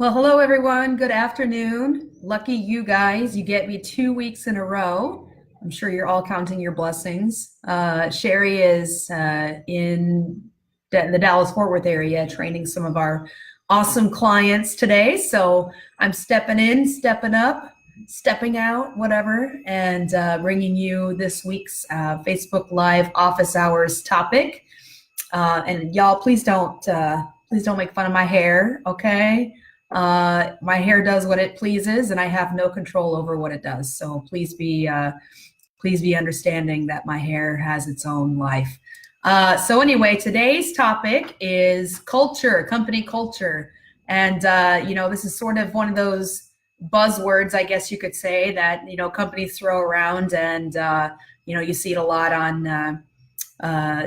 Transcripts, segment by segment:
Well, hello everyone. Good afternoon. Lucky you guys. You get me 2 weeks in a row. I'm sure you're all counting your blessings. Sherry is in the Dallas-Fort Worth area training some of our awesome clients today. So I'm stepping in, stepping up, stepping out, whatever, and bringing you this week's Facebook Live office hours topic. And y'all, please don't make fun of my hair, okay? My hair does what it pleases, and I have no control over what it does. So please be understanding that my hair has its own life. So anyway, today's topic is culture, company culture, and this is sort of one of those buzzwords, I guess you could say, that companies throw around, and you see it a lot on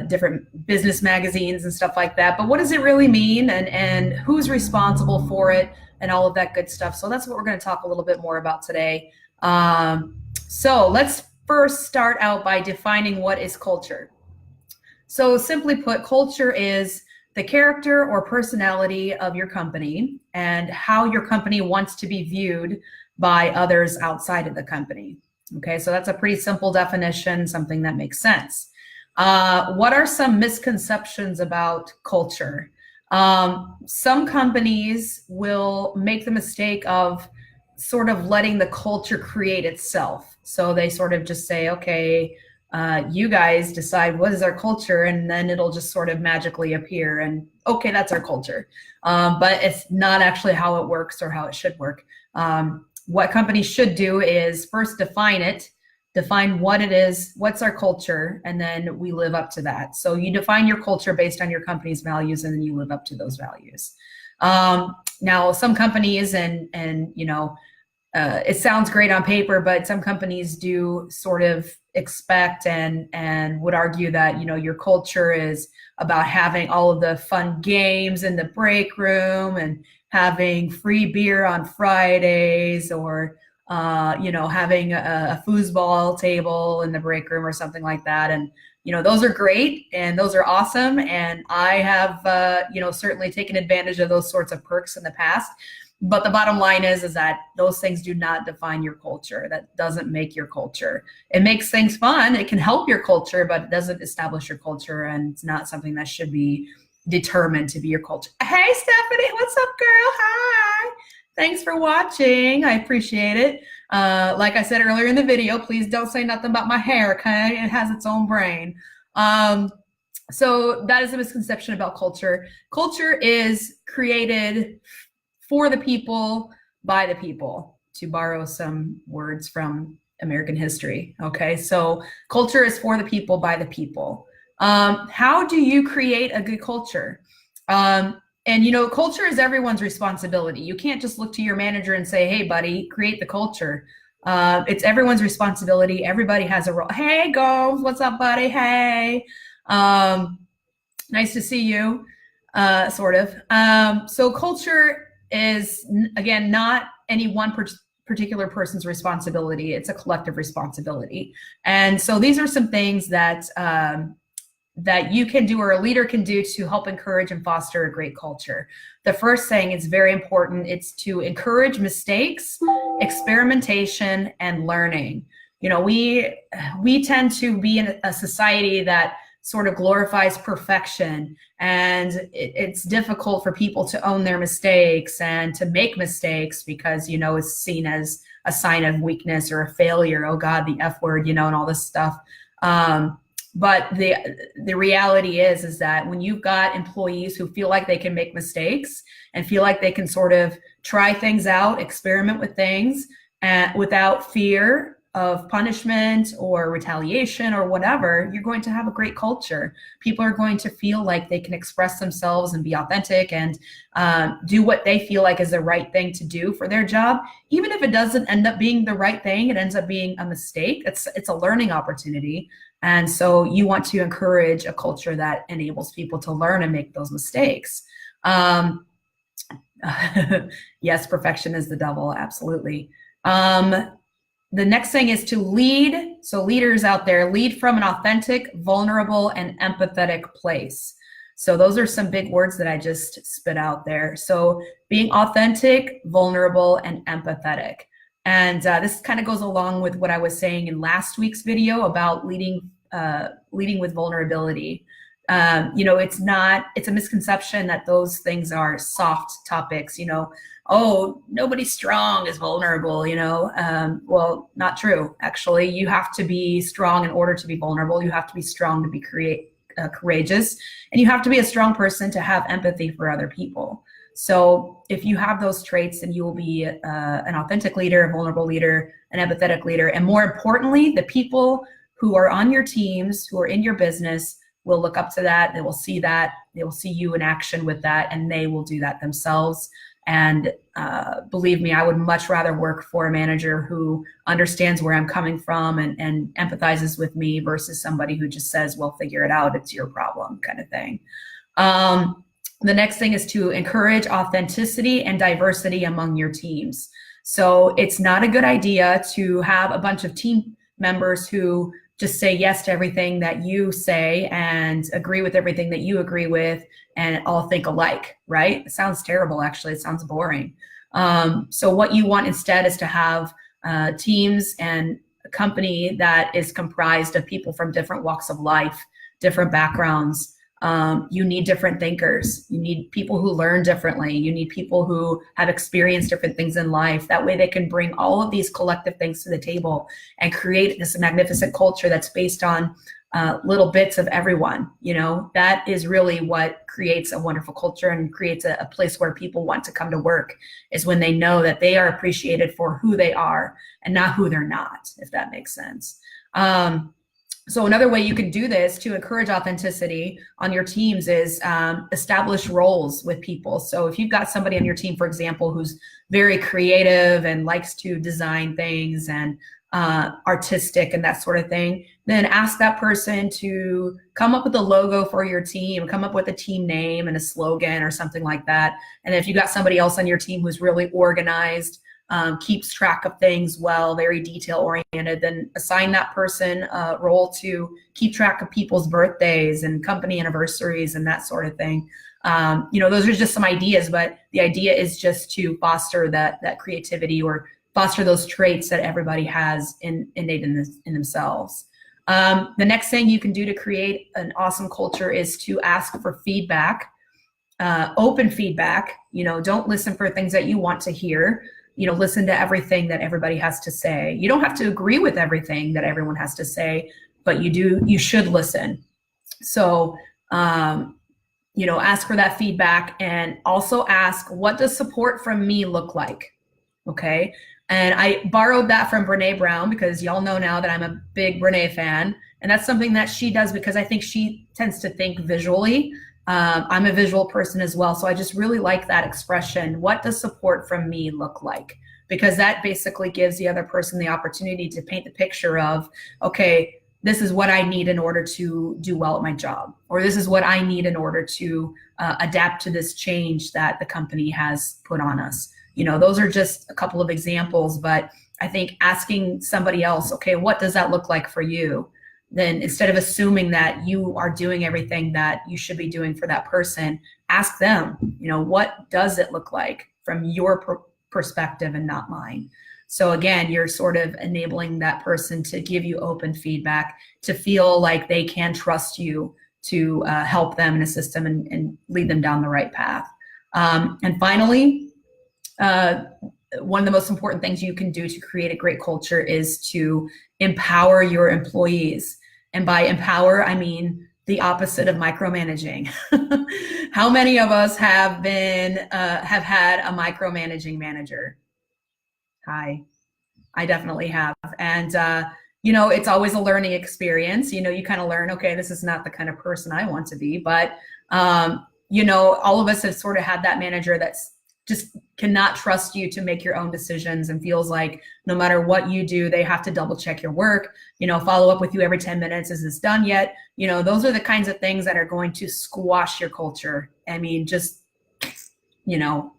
different business magazines and stuff like that. But what does it really mean, and who's responsible for it, and all of that good stuff? So that's what we're going to talk a little bit more about today. So let's first start out by defining what is culture. So simply put, culture is the character or personality of your company and how your company wants to be viewed by others outside of the company. Okay, so that's a pretty simple definition, something that makes sense. What are some misconceptions about culture? Some companies will make the mistake of sort of letting the culture create itself. So they sort of just say, okay, you guys decide what is our culture, and then it'll just sort of magically appear, and okay, that's our culture. But it's not actually how it works or how it should work. What companies should do is first define what it is, what's our culture, and then we live up to that. So you define your culture based on your company's values, and then you live up to those values. Now, some companies, it sounds great on paper, but some companies do sort of expect and would argue that your culture is about having all of the fun games in the break room and having free beer on Fridays, or having a foosball table in the break room or something like that. And, those are great and those are awesome. And I have, certainly taken advantage of those sorts of perks in the past. But the bottom line is that those things do not define your culture. That doesn't make your culture. It makes things fun. It can help your culture, but it doesn't establish your culture. And it's not something that should be determined to be your culture. Hey, Stephanie, what's up, girl? Hi. Thanks for watching. I appreciate it. Like I said earlier in the video, please don't say nothing about my hair, okay? It has its own brain. So that is a misconception about culture. Culture is created for the people, by the people, to borrow some words from American history, okay? So culture is for the people, by the people. How do you create a good culture? And culture is everyone's responsibility. You can't just look to your manager and say, hey, buddy, create the culture. It's everyone's responsibility. Everybody has a role. Hey, Gomes, what's up, buddy? Hey. Nice to see you, sort of. So culture is, again, not any one particular person's responsibility. It's a collective responsibility. And so these are some things that that you can do, or a leader can do, to help encourage and foster a great culture. The first thing is very important. It's to encourage mistakes, experimentation, and learning. We tend to be in a society that sort of glorifies perfection, and it's difficult for people to own their mistakes and to make mistakes because, it's seen as a sign of weakness or a failure. Oh God, the F word, and all this stuff. But the reality is that when you've got employees who feel like they can make mistakes and feel like they can sort of try things out, experiment with things, without fear of punishment or retaliation or whatever, you're going to have a great culture. People are going to feel like they can express themselves and be authentic and do what they feel like is the right thing to do for their job. Even if it doesn't end up being the right thing, it ends up being a mistake. It's a learning opportunity. And so you want to encourage a culture that enables people to learn and make those mistakes. Yes, perfection is the devil, absolutely. The next thing is to lead. So leaders out there, lead from an authentic, vulnerable, and empathetic place. So those are some big words that I just spit out there. So being authentic, vulnerable, and empathetic. And this kind of goes along with what I was saying in last week's video about leading with vulnerability. It's a misconception that those things are soft topics, oh, nobody strong is vulnerable, well, not true. Actually, you have to be strong in order to be vulnerable. You have to be strong to be courageous, and you have to be a strong person to have empathy for other people. So if you have those traits, then you will be an authentic leader, a vulnerable leader, an empathetic leader. And more importantly, the people who are on your teams, who are in your business, will look up to that. They will see that. They will see you in action with that, and they will do that themselves. And believe me, I would much rather work for a manager who understands where I'm coming from and empathizes with me versus somebody who just says, well, figure it out, it's your problem kind of thing. The next thing is to encourage authenticity and diversity among your teams. So it's not a good idea to have a bunch of team members who just say yes to everything that you say and agree with everything that you agree with and all think alike, right? It sounds terrible, actually. It sounds boring. So what you want instead is to have teams and a company that is comprised of people from different walks of life, different backgrounds. You need different thinkers. You need people who learn differently. You need people who have experienced different things in life. That way they can bring all of these collective things to the table and create this magnificent culture that's based on little bits of everyone. That is really what creates a wonderful culture and creates a place where people want to come to work, is when they know that they are appreciated for who they are and not who they're not, if that makes sense. So another way you can do this to encourage authenticity on your teams is establish roles with people. So if you've got somebody on your team, for example, who's very creative and likes to design things and artistic and that sort of thing, then ask that person to come up with a logo for your team, come up with a team name and a slogan or something like that. And if you've got somebody else on your team who's really organized, keeps track of things well, very detail oriented, then assign that person a role to keep track of people's birthdays and company anniversaries and that sort of thing. Those are just some ideas, but the idea is just to foster that creativity or foster those traits that everybody has innate in themselves. The next thing you can do to create an awesome culture is to ask for feedback, open feedback. Don't listen for things that you want to hear. Listen to everything that everybody has to say. You don't have to agree with everything that everyone has to say, but you should listen. So, ask for that feedback, and also ask, what does support from me look like? Okay. And I borrowed that from Brené Brown, because y'all know now that I'm a big Brené fan. And that's something that she does because I think she tends to think visually. I'm a visual person as well. So I just really like that expression. What does support from me look like? Because that basically gives the other person the opportunity to paint the picture of, okay, this is what I need in order to do well at my job, or this is what I need in order to adapt to this change that the company has put on us. Those are just a couple of examples, but I think asking somebody else, okay, what does that look like for you? Then instead of assuming that you are doing everything that you should be doing for that person, ask them, what does it look like from your perspective and not mine? So again, you're sort of enabling that person to give you open feedback, to feel like they can trust you to help them and assist them and lead them down the right path. And finally, one of the most important things you can do to create a great culture is to empower your employees. And by empower, I mean the opposite of micromanaging. How many of us have had a micromanaging manager? Hi, I definitely have. And, it's always a learning experience. You kind of learn, okay, this is not the kind of person I want to be. But, all of us have sort of had that manager that's just cannot trust you to make your own decisions and feels like no matter what you do, they have to double check your work, follow up with you every 10 minutes. Is this done yet? Those are the kinds of things that are going to squash your culture. I mean, just,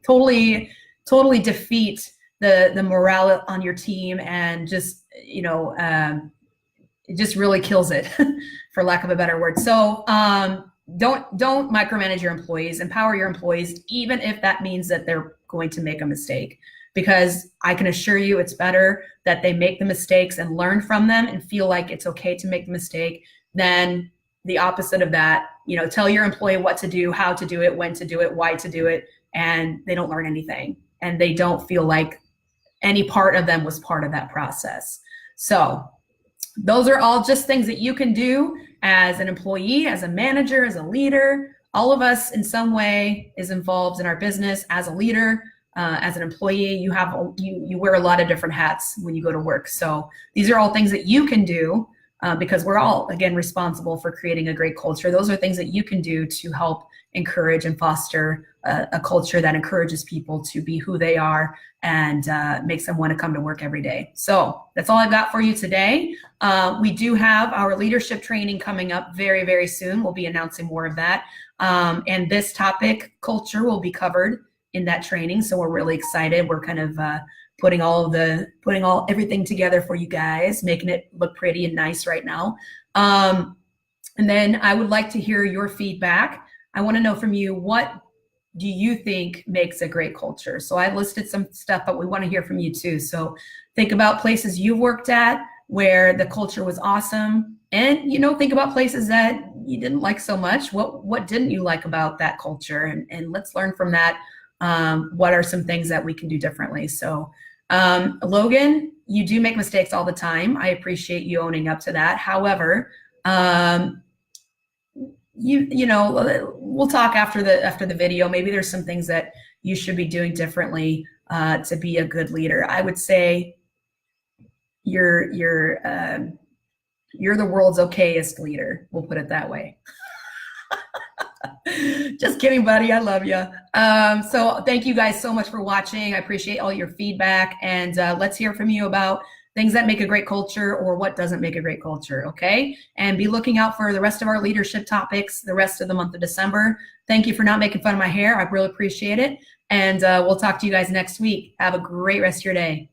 totally defeat the morale on your team, and just, it just really kills it for lack of a better word. So, don't micromanage your employees. Empower your employees, even if that means that they're going to make a mistake, because I can assure you it's better that they make the mistakes and learn from them and feel like it's okay to make the mistake than the opposite of that. You know, tell your employee what to do, how to do it, when to do it, why to do it, and they don't learn anything and they don't feel like any part of them was part of that process. So those are all just things that you can do as an employee, as a manager, as a leader. All of us in some way is involved in our business. As a leader, as an employee, you wear a lot of different hats when you go to work. So these are all things that you can do because we're all, again, responsible for creating a great culture. Those are things that you can do to help encourage and foster a culture that encourages people to be who they are and makes them want to come to work every day. So that's all I've got for you today. We do have our leadership training coming up very, very soon. We'll be announcing more of that. And this topic, culture, will be covered in that training. So we're really excited. We're kind of putting everything together for you guys, making it look pretty and nice right now. And then I would like to hear your feedback. I want to know from you, what do you think makes a great culture? So I listed some stuff, but we want to hear from you too. So think about places you've worked at where the culture was awesome, and think about places that you didn't like so much. What didn't you like about that culture? And let's learn from that. What are some things that we can do differently? So Logan, you do make mistakes all the time. I appreciate you owning up to that. However, we'll talk after the video. Maybe there's some things that you should be doing differently to be a good leader. I would say you're the world's okayest leader. We'll put it that way. Just kidding, buddy. I love you. So thank you guys so much for watching. I appreciate all your feedback, and let's hear from you about things that make a great culture or what doesn't make a great culture, okay? And be looking out for the rest of our leadership topics the rest of the month of December. Thank you for not making fun of my hair. I really appreciate it. And we'll talk to you guys next week. Have a great rest of your day.